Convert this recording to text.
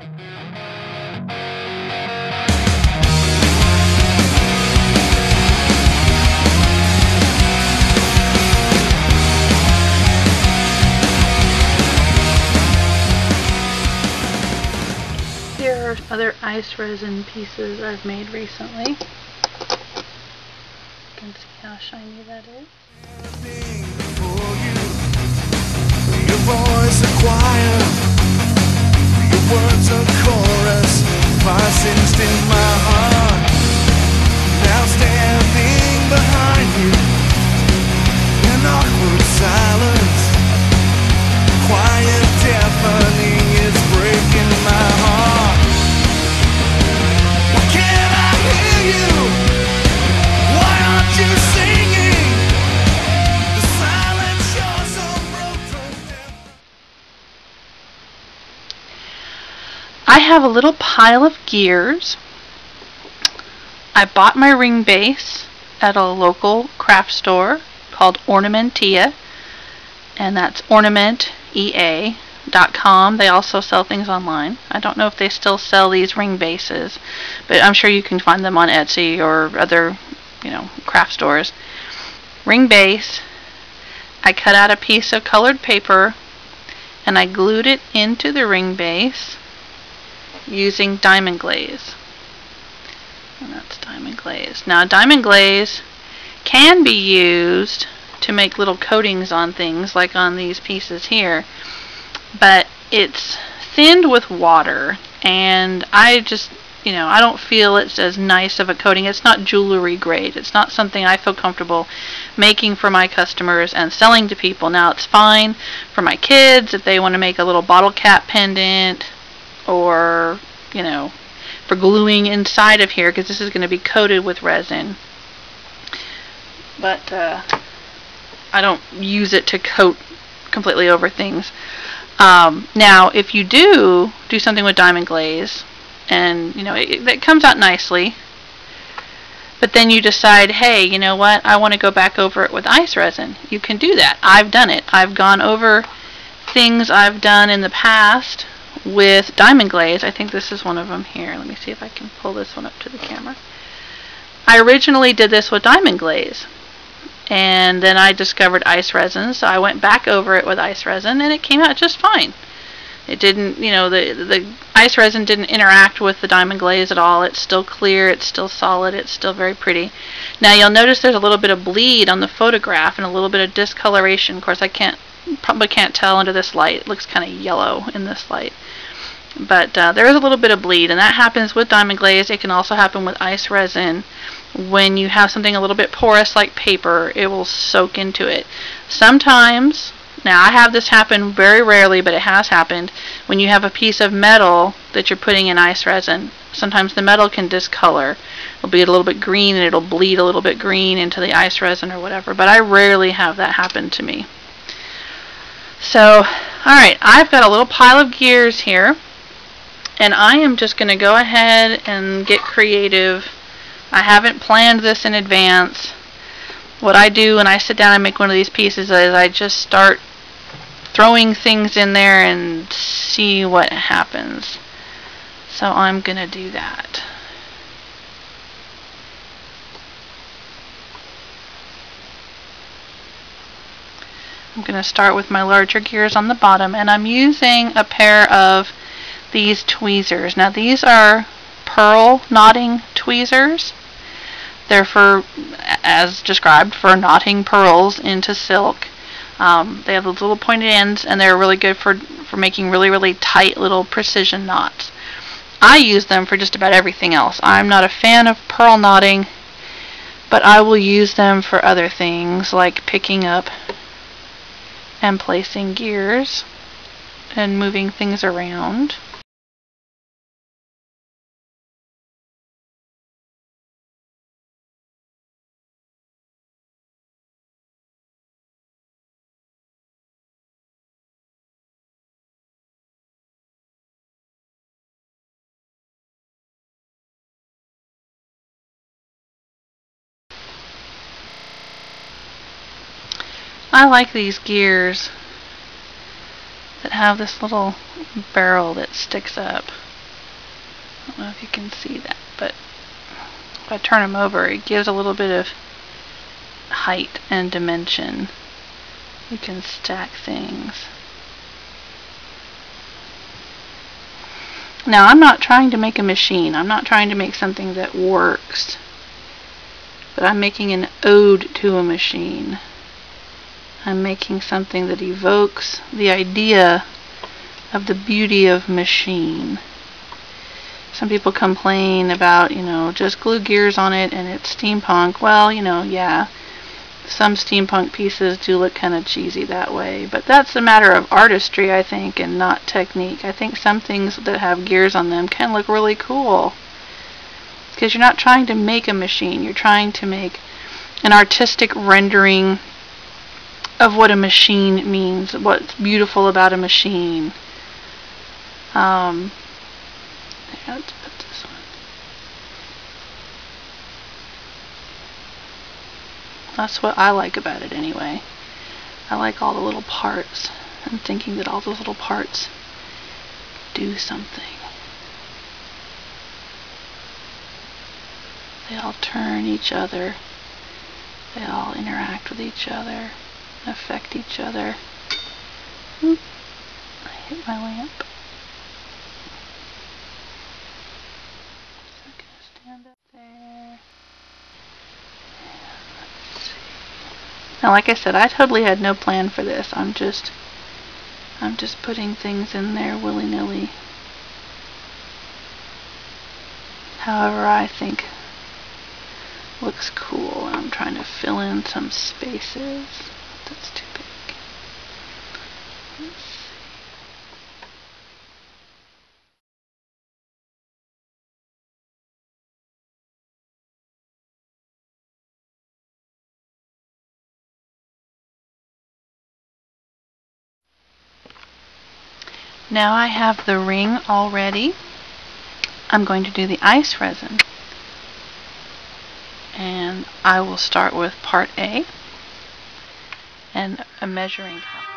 Here are other ice resin pieces I've made recently. You can see how shiny that is. Your voice a choir, your words a chorus, fire singed in my heart. Now standing behind you, in awkward silence, quiet deafening is breaking my heart. Why can't I hear you? Why aren't you singing? The silence you're so broken. I have a little pile of gears. I bought my ring base at a local craft store called Ornamentia, and that's ornamentea.com. They also sell things online. I don't know if they still sell these ring bases, but I'm sure you can find them on Etsy or other, craft stores. Ring base. I cut out a piece of colored paper and I glued it into the ring base using diamond glaze. And that's diamond glaze. Now, diamond glaze can be used to make little coatings on things, like on these pieces here, but it's thinned with water, and I just, I don't feel it's as nice of a coating. It's not jewelry grade. It's not something I feel comfortable making for my customers and selling to people. Now, it's fine for my kids if they want to make a little bottle cap pendant, or, for gluing inside of here, because this is going to be coated with resin. But I don't use it to coat completely over things. Now, if you do something with diamond glaze, and it comes out nicely, but then you decide, hey, you know what, I want to go back over it with ice resin, you can do that. I've done it. I've gone over things I've done in the past with diamond glaze. I think this is one of them here. Let me see if I can pull this one up to the camera. I originally did this with diamond glaze, and then I discovered ice resin, so I went back over it with ice resin, and it came out just fine. It didn't, the ice resin didn't interact with the diamond glaze at all. It's still clear, it's still solid, it's still very pretty. Now, you'll notice there's a little bit of bleed on the photograph and a little bit of discoloration. Of course, I probably can't tell under this light. It looks kind of yellow in this light. But there is a little bit of bleed, and that happens with diamond glaze. It can also happen with ice resin. When you have something a little bit porous like paper, it will soak into it. Sometimes, now I have this happen very rarely, but it has happened, when you have a piece of metal that you're putting in ice resin, sometimes the metal can discolor. It'll be a little bit green, and it'll bleed a little bit green into the ice resin or whatever, but I rarely have that happen to me. So, alright, I've got a little pile of gears here, and I am just going to go ahead and get creative. I haven't planned this in advance. What I do when I sit down and make one of these pieces is I just start throwing things in there and see what happens. So I'm going to do that. I'm going to start with my larger gears on the bottom, and I'm using a pair of these tweezers. Now, these are pearl knotting tweezers. They're for, as described, for knotting pearls into silk. They have those little pointed ends, and they're really good for making really, really tight little precision knots. I use them for just about everything else. I'm not a fan of pearl knotting, but I will use them for other things, like picking up and placing gears and moving things around. I like these gears that have this little barrel that sticks up. I don't know if you can see that, but if I turn them over, it gives a little bit of height and dimension. You can stack things. Now, I'm not trying to make a machine. I'm not trying to make something that works. But I'm making an ode to a machine. I'm making something that evokes the idea of the beauty of machine. Some people complain about, just glue gears on it and it's steampunk. Well, yeah, some steampunk pieces do look kind of cheesy that way. But that's a matter of artistry, I think, and not technique. I think some things that have gears on them can look really cool. Because you're not trying to make a machine. You're trying to make an artistic rendering of what a machine means, what's beautiful about a machine. Let's put this one. That's what I like about it anyway. I like all the little parts. I'm thinking that all those little parts do something. They all turn each other. They all interact with each other, affect each other. Oop, I hit my lamp. So I'm gonna stand up there. Let's see. Now, like I said, I totally had no plan for this. I'm just putting things in there willy-nilly. However I think looks cool. I'm trying to fill in some spaces. That's too big. Let's see. Now I have the ring all ready. I'm going to do the ice resin. And I will start with part A and a measuring cup.